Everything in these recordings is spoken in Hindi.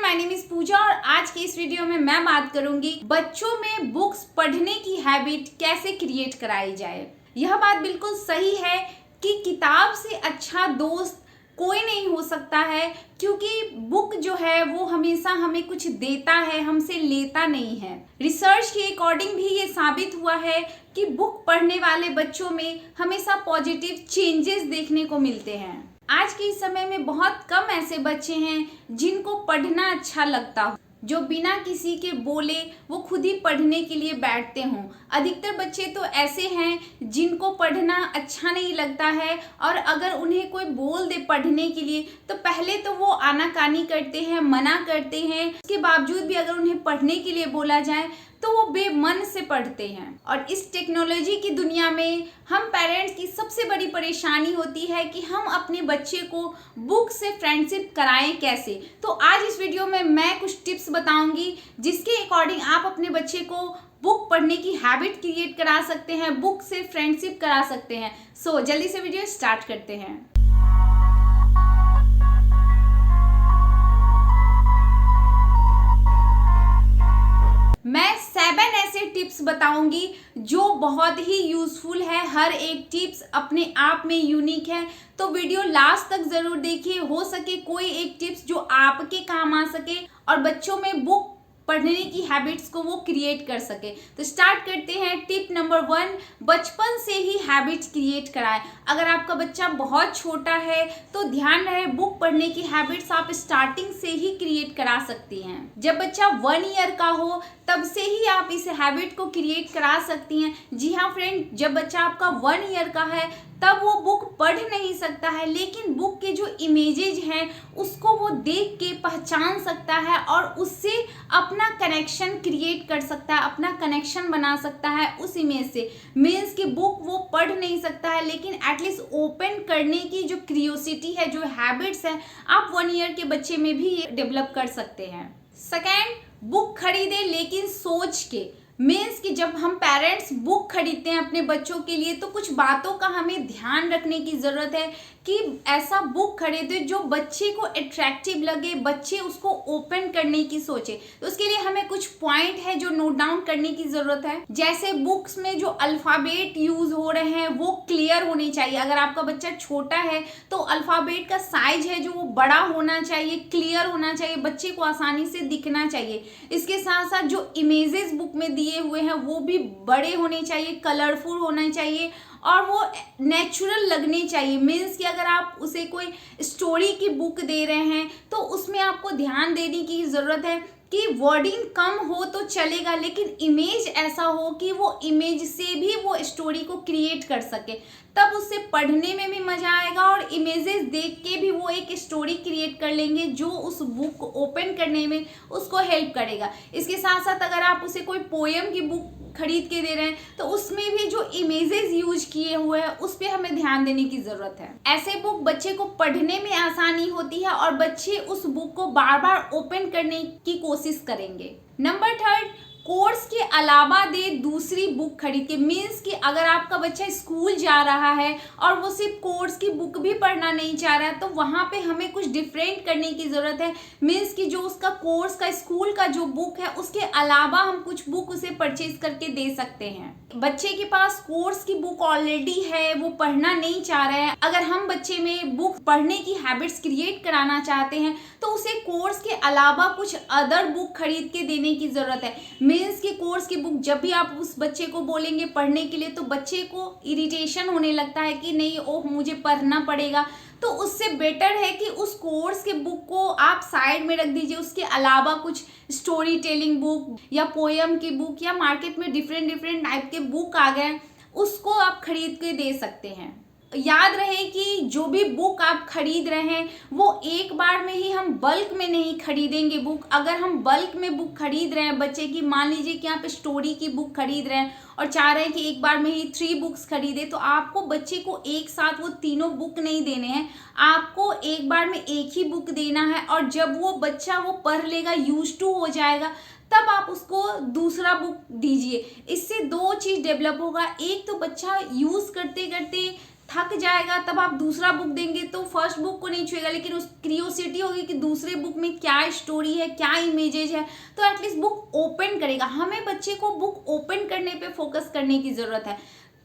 माय नेम इज पूजा और आज के इस वीडियो में मैं बात करूंगी बच्चों में बुक्स पढ़ने की हैबिट कैसे क्रिएट कराई जाए। यह बात बिल्कुल सही है कि किताब से अच्छा दोस्त कोई नहीं हो सकता है, क्योंकि बुक जो है वो हमेशा हमें कुछ देता है, हमसे लेता नहीं है। रिसर्च के अकॉर्डिंग भी ये साबित हुआ है कि बुक पढ़ने वाले बच्चों में हमेशा पॉजिटिव चेंजेस देखने को मिलते हैं। आज के इस समय में बहुत कम ऐसे बच्चे हैं जिनको पढ़ना अच्छा लगता हो, जो बिना किसी के बोले वो खुद ही पढ़ने के लिए बैठते हों। अधिकतर बच्चे तो ऐसे हैं जिनको पढ़ना अच्छा नहीं लगता है, और अगर उन्हें कोई बोल दे पढ़ने के लिए तो पहले तो वो आनाकानी करते हैं, मना करते हैं। उसके बावजूद भी अगर उन्हें पढ़ने के लिए बोला जाए तो वो बेमन से पढ़ते हैं। और इस टेक्नोलॉजी की दुनिया में हम पेरेंट्स की सबसे बड़ी परेशानी होती है कि हम अपने बच्चे को बुक से फ्रेंडशिप कराएं कैसे। तो आज इस वीडियो में मैं कुछ टिप्स बताऊंगी जिसके अकॉर्डिंग आप अपने बच्चे को बुक पढ़ने की हैबिट क्रिएट करा सकते हैं, बुक से फ्रेंडशिप करा सकते हैं। सो जल्दी से वीडियो स्टार्ट करते हैं। मैं 7 ऐसे टिप्स बताऊंगी जो बहुत ही यूजफुल है। हर एक टिप्स अपने आप में यूनिक है, तो वीडियो लास्ट तक जरूर देखिए। हो सके कोई एक टिप्स जो आपके काम आ सके और बच्चों में बुक पढ़ने की हैबिट्स को वो क्रिएट कर सके। तो स्टार्ट करते हैं। टिप नंबर 1, बचपन से ही हैबिट्स क्रिएट कराएं। अगर आपका बच्चा बहुत छोटा है तो ध्यान रहे बुक पढ़ने की हैबिट्स आप स्टार्टिंग से ही क्रिएट करा सकती हैं। जब बच्चा 1 ईयर का हो तब से ही आप इस हैबिट को क्रिएट करा सकती हैं। जी हाँ फ्रेंड, जब बच्चा आपका 1 ईयर का है तब वो बुक पढ़ नहीं सकता है, लेकिन बुक के जो इमेजेज हैं उसको वो देख के पहचान सकता है और उससे अपना कनेक्शन क्रिएट कर सकता है, अपना कनेक्शन बना सकता है उस इमेज से। मीन्स कि बुक वो पढ़ नहीं सकता है, लेकिन एटलीस्ट ओपन करने की जो क्यूरियोसिटी है, जो हैबिट्स है, आप 1 ईयर के बच्चे में भी ये डेवलप कर सकते हैं। सेकेंड, बुक खरीदे लेकिन सोच के। मीन्स कि जब हम पेरेंट्स बुक खरीदते हैं अपने बच्चों के लिए तो कुछ बातों का हमें ध्यान रखने की ज़रूरत है कि ऐसा बुक खरीदे जो बच्चे को अट्रैक्टिव लगे, बच्चे उसको ओपन करने की सोचे। तो उसके लिए हमें कुछ पॉइंट है जो नोट डाउन करने की ज़रूरत है। जैसे बुक्स में जो अल्फ़ाबेट यूज़ हो रहे हैं वो क्लियर होने चाहिए। अगर आपका बच्चा छोटा है तो अल्फ़ाबेट का साइज है जो वो बड़ा होना चाहिए, क्लियर होना चाहिए, बच्चे को आसानी से दिखना चाहिए। इसके साथ साथ जो इमेजेस बुक में दिए हुए हैं वो भी बड़े होने चाहिए, कलरफुल होने चाहिए और वो नेचुरल लगने चाहिए। मीन्स कि अगर आप उसे कोई स्टोरी की बुक दे रहे हैं तो उसमें आपको ध्यान देने की ज़रूरत है कि वर्डिंग कम हो तो चलेगा, लेकिन इमेज ऐसा हो कि वो इमेज से भी वो स्टोरी को क्रिएट कर सके, तब उससे पढ़ने में भी मज़ा आएगा और इमेजेस देख के भी वो एक स्टोरी क्रिएट कर लेंगे जो उस बुक को ओपन करने में उसको हेल्प करेगा। इसके साथ साथ अगर आप उसे कोई पोएम की बुक खरीद के दे रहे हैं तो उसमें भी जो इमेजेस यूज किए हुए हैं उस पर हमें ध्यान देने की ज़रूरत है। ऐसे बुक बच्चे को पढ़ने में आसानी होती है और बच्चे उस बुक को बार बार ओपन करने की कोशिश करेंगे। नंबर 3, कोर्स के अलावा दे दूसरी बुक खरीद के। मीन्स कि अगर आपका बच्चा स्कूल जा रहा है और वो सिर्फ कोर्स की बुक भी पढ़ना नहीं चाह रहा है तो वहाँ पे हमें कुछ डिफरेंट करने की ज़रूरत है। मीन्स कि जो उसका कोर्स का स्कूल का जो बुक है उसके अलावा हम कुछ बुक उसे परचेज करके दे सकते हैं। बच्चे के पास कोर्स की बुक ऑलरेडी है, वो पढ़ना नहीं चाह रहे हैं, अगर हम बच्चे में बुक पढ़ने की हैबिट्स क्रिएट कराना चाहते हैं तो उसे कोर्स के अलावा कुछ अदर बुक खरीद के देने की ज़रूरत है। मीन्स की कोर्स की बुक जब भी आप उस बच्चे को बोलेंगे पढ़ने के लिए तो बच्चे को इरिटेशन होने लगता है कि नहीं, ओह मुझे पढ़ना पड़ेगा। तो उससे बेटर है कि उस कोर्स के बुक को आप साइड में रख दीजिए, उसके अलावा कुछ स्टोरी टेलिंग बुक या पोएम की बुक या मार्केट में डिफरेंट टाइप के बुक आ गए, उसको आप खरीद के दे सकते हैं। याद रहे कि जो भी बुक आप खरीद रहे हैं वो एक बार में ही हम बल्क में नहीं खरीदेंगे बुक। अगर हम बल्क में बुक खरीद रहे हैं बच्चे की, मान लीजिए कि आप स्टोरी की बुक खरीद रहे हैं और चाह रहे हैं कि एक बार में ही 3 बुक्स खरीदे, तो आपको बच्चे को एक साथ वो तीनों बुक नहीं देने हैं, आपको एक बार में एक ही बुक देना है। और जब वो बच्चा वो पढ़ लेगा, यूज टू हो जाएगा, तब आप उसको दूसरा बुक दीजिए। इससे 2 चीज़ डेवलप होगा। एक तो बच्चा यूज़ करते करते थक जाएगा तब आप दूसरा बुक देंगे तो फर्स्ट बुक को नहीं छुएगा, लेकिन उस क्यूरियोसिटी होगी कि दूसरे बुक में क्या स्टोरी है, क्या इमेजेज है, तो एटलीस्ट बुक ओपन करेगा। हमें बच्चे को बुक ओपन करने पे फोकस करने की ज़रूरत है।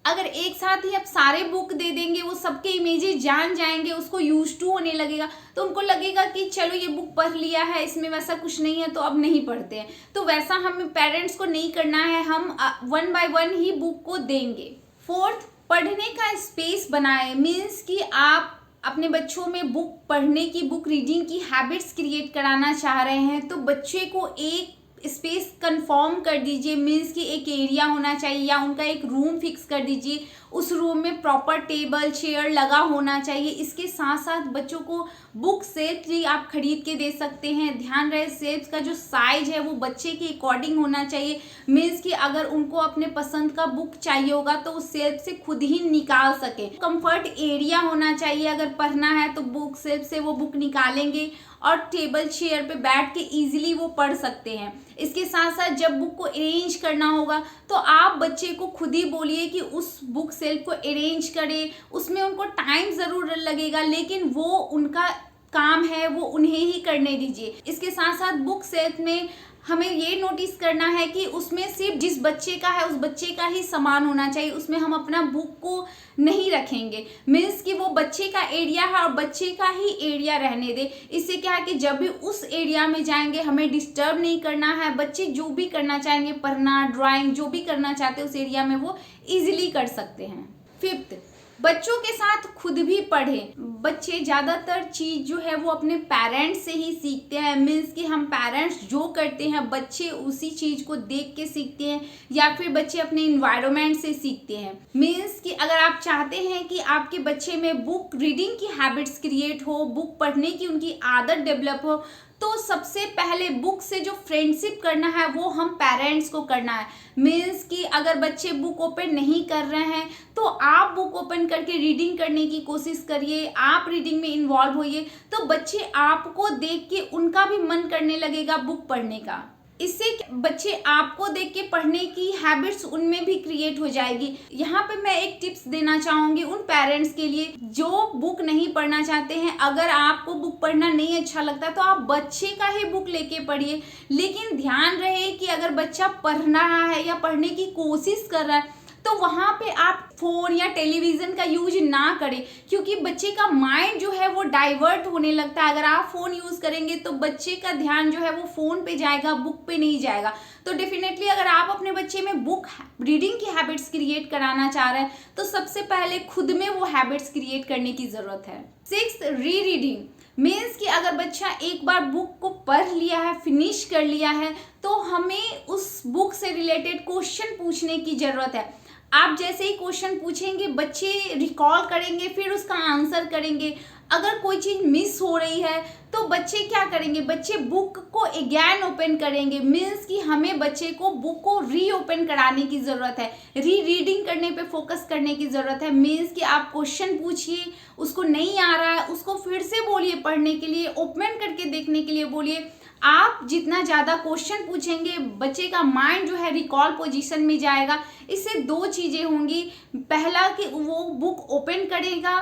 अगर एक साथ ही आप सारे बुक दे देंगे, वो सबके इमेजेस जान जाएंगे, उसको यूज टू होने लगेगा, तो उनको लगेगा कि चलो ये बुक पढ़ लिया है, इसमें वैसा कुछ नहीं है तो अब नहीं पढ़ते हैं। तो वैसा हमें पेरेंट्स को नहीं करना है, हम 1 बाय 1 ही बुक को देंगे। फोर्थ, पढ़ने का स्पेस बनाए, मीन्स कि आप अपने बच्चों में बुक पढ़ने की, बुक रीडिंग की हैबिट्स क्रिएट कराना चाह रहे हैं तो बच्चे को एक स्पेस कंफर्म कर दीजिए, मीन्स कि एक एरिया होना चाहिए या उनका एक रूम फिक्स कर दीजिए। उस रूम में प्रॉपर टेबल चेयर लगा होना चाहिए। इसके साथ साथ बच्चों को बुक सेल्फ भी आप खरीद के दे सकते हैं। ध्यान रहे सेल्फ का जो साइज है वो बच्चे के अकॉर्डिंग होना चाहिए, मीन्स कि अगर उनको अपने पसंद का बुक चाहिए होगा तो उस सेल्फ से खुद ही निकाल सके। कंफर्ट एरिया होना चाहिए, अगर पढ़ना है तो बुक सेल्फ से वो बुक निकालेंगे और टेबल चेयर पे बैठ के इजीली वो पढ़ सकते हैं। इसके साथ साथ जब बुक को अरेंज करना होगा तो आप बच्चे को खुद ही बोलिए कि उस बुक सेल्फ को अरेंज करे। उसमें उनको टाइम ज़रूर लगेगा, लेकिन वो उनका काम है, वो उन्हें ही करने दीजिए। इसके साथ साथ बुक सेल्फ में हमें ये नोटिस करना है कि उसमें सिर्फ जिस बच्चे का है उस बच्चे का ही सामान होना चाहिए, उसमें हम अपना बुक को नहीं रखेंगे। मीन्स कि वो बच्चे का एरिया है और बच्चे का ही एरिया रहने दे। इससे क्या है कि जब भी उस एरिया में जाएंगे हमें डिस्टर्ब नहीं करना है। बच्चे जो भी करना चाहेंगे, पढ़ना, ड्राइंग, जो भी करना चाहते हैं उस एरिया में वो ईजिली कर सकते हैं। फिफ्थ, बच्चों के साथ खुद भी पढ़ें। बच्चे ज़्यादातर चीज़ जो है वो अपने पेरेंट्स से ही सीखते हैं, मीन्स कि हम पेरेंट्स जो करते हैं बच्चे उसी चीज़ को देख के सीखते हैं, या फिर बच्चे अपने इन्वायरमेंट से सीखते हैं। मीन्स कि अगर आप चाहते हैं कि आपके बच्चे में बुक रीडिंग की हैबिट्स क्रिएट हो, बुक पढ़ने की उनकी आदत डेवलप हो, तो सबसे पहले बुक से जो फ्रेंडशिप करना है वो हम पेरेंट्स को करना है। मीन्स कि अगर बच्चे बुक ओपन नहीं कर रहे हैं तो आप बुक ओपन करके रीडिंग करने की कोशिश करिए, आप रीडिंग में इन्वॉल्व होइए, तो बच्चे आपको देख के उनका भी मन करने लगेगा बुक पढ़ने का। इससे बच्चे आपको देख के पढ़ने की हैबिट्स उनमें भी क्रिएट हो जाएगी। यहाँ पे मैं एक टिप्स देना चाहूँगी उन पेरेंट्स के लिए जो बुक नहीं पढ़ना चाहते हैं। अगर आपको बुक पढ़ना नहीं अच्छा लगता तो आप बच्चे का ही बुक लेके पढ़िए, लेकिन ध्यान रहे कि अगर बच्चा पढ़ रहा है या पढ़ने की कोशिश कर रहा है तो वहाँ पे आप फ़ोन या टेलीविज़न का यूज ना करें, क्योंकि बच्चे का माइंड जो है वो डाइवर्ट होने लगता है। अगर आप फ़ोन यूज़ करेंगे तो बच्चे का ध्यान जो है वो फ़ोन पे जाएगा, बुक पे नहीं जाएगा। तो डेफिनेटली अगर आप अपने बच्चे में बुक रीडिंग की हैबिट्स क्रिएट कराना चाह रहे हैं तो सबसे पहले खुद में वो हैबिट्स क्रिएट करने की ज़रूरत है। 6, री रीडिंग। मीन्स कि अगर बच्चा एक बार बुक को पढ़ लिया है, फिनिश कर लिया है, तो हमें उस बुक से रिलेटेड क्वेश्चन पूछने की ज़रूरत है। आप जैसे ही क्वेश्चन पूछेंगे बच्चे रिकॉल करेंगे, फिर उसका आंसर करेंगे। अगर कोई चीज़ मिस हो रही है तो बच्चे क्या करेंगे, बच्चे बुक को अगेन ओपन करेंगे। मीन्स कि हमें बच्चे को बुक को री ओपन कराने की ज़रूरत है, री रीडिंग करने पे फोकस करने की ज़रूरत है। मीन्स कि आप क्वेश्चन पूछिए, उसको नहीं आ रहा है उसको फिर से बोलिए पढ़ने के लिए, ओपन करके देखने के लिए बोलिए। आप जितना ज़्यादा क्वेश्चन पूछेंगे बच्चे का माइंड जो है रिकॉल पोजीशन में जाएगा। इससे 2 चीज़ें होंगी, पहला कि वो बुक ओपन करेगा,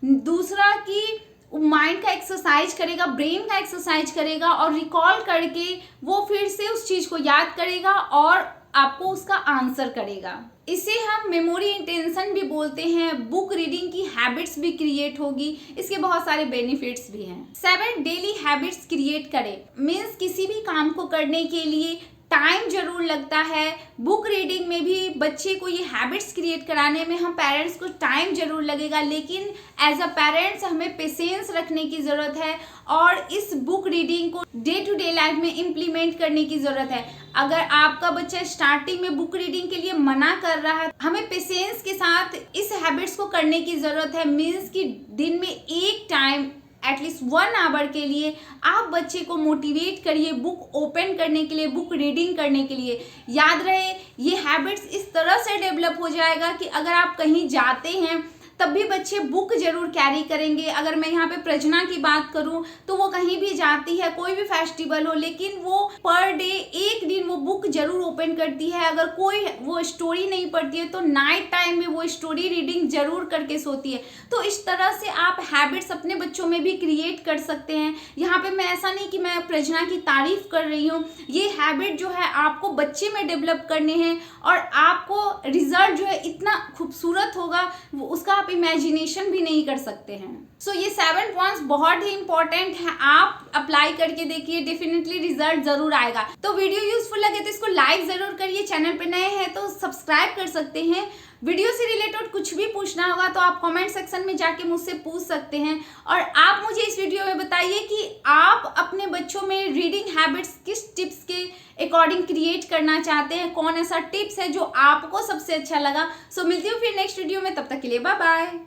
दूसरा कि माइंड का एक्सरसाइज करेगा, ब्रेन का एक्सरसाइज करेगा और रिकॉल करके वो फिर से उस चीज़ को याद करेगा और आपको उसका आंसर करेगा। इसे हम मेमोरी इंटेंशन भी बोलते हैं। बुक रीडिंग की हैबिट्स भी क्रिएट होगी, इसके बहुत सारे बेनिफिट्स भी हैं। 7, डेली हैबिट्स क्रिएट करें। मीन्स किसी भी काम को करने के लिए टाइम जरूर लगता है। बुक रीडिंग में भी बच्चे को ये हैबिट्स क्रिएट कराने में हम पेरेंट्स को टाइम जरूर लगेगा, लेकिन एज अ पेरेंट्स हमें पेशेंस रखने की ज़रूरत है और इस बुक रीडिंग को डे टू डे लाइफ में इम्प्लीमेंट करने की ज़रूरत है। अगर आपका बच्चा स्टार्टिंग में बुक रीडिंग के लिए मना कर रहा है, हमें पेशेंस के साथ इस हैबिट्स को करने की ज़रूरत है। मीन्स कि दिन में एक टाइम एटलीस्ट 1 आवर के लिए आप बच्चे को मोटिवेट करिए बुक ओपन करने के लिए, बुक रीडिंग करने के लिए। याद रहे ये हैबिट्स इस तरह से डेवलप हो जाएगा कि अगर आप कहीं जाते हैं तब भी बच्चे बुक जरूर कैरी करेंगे। अगर मैं यहाँ पे प्रजना की बात करूँ तो वो कहीं भी जाती है, कोई भी फेस्टिवल हो, लेकिन वो पर डे एक दिन वो बुक जरूर ओपन करती है। अगर कोई वो स्टोरी नहीं पढ़ती है तो नाइट टाइम में वो स्टोरी रीडिंग जरूर करके सोती है। तो इस तरह से आप हैबिट्स अपने बच्चों में भी क्रिएट कर सकते हैं। यहाँ पे मैं ऐसा नहीं कि मैं प्रजना की तारीफ कर रही हूँ, ये हैबिट जो है आपको बच्चे में डेवलप करने हैं और आपको रिजल्ट जो है इतना खूबसूरत होगा उसका आप इमेजिनेशन भी नहीं कर सकते हैं। सो ये 7 पॉइंट्स बहुत ही इंपॉर्टेंट है, आप अप्लाई करके देखिए, डेफिनेटली रिजल्ट जरूर आएगा। तो वीडियो यूजफुल लगे तो इसको लाइक जरूर करिए, चैनल पे नए हैं तो सब्सक्राइब कर सकते हैं। वीडियो से रिलेटेड कुछ भी पूछना होगा तो आप कमेंट सेक्शन में जाके मुझसे पूछ सकते हैं। और आप मुझे इस वीडियो में बताइए कि आप अपने बच्चों में रीडिंग हैबिट्स किस टिप्स के अकॉर्डिंग क्रिएट करना चाहते हैं, कौन ऐसा टिप्स है जो आपको सबसे अच्छा लगा। सो मिलती हूँ फिर नेक्स्ट वीडियो में, तब तक के लिए बाय बाय।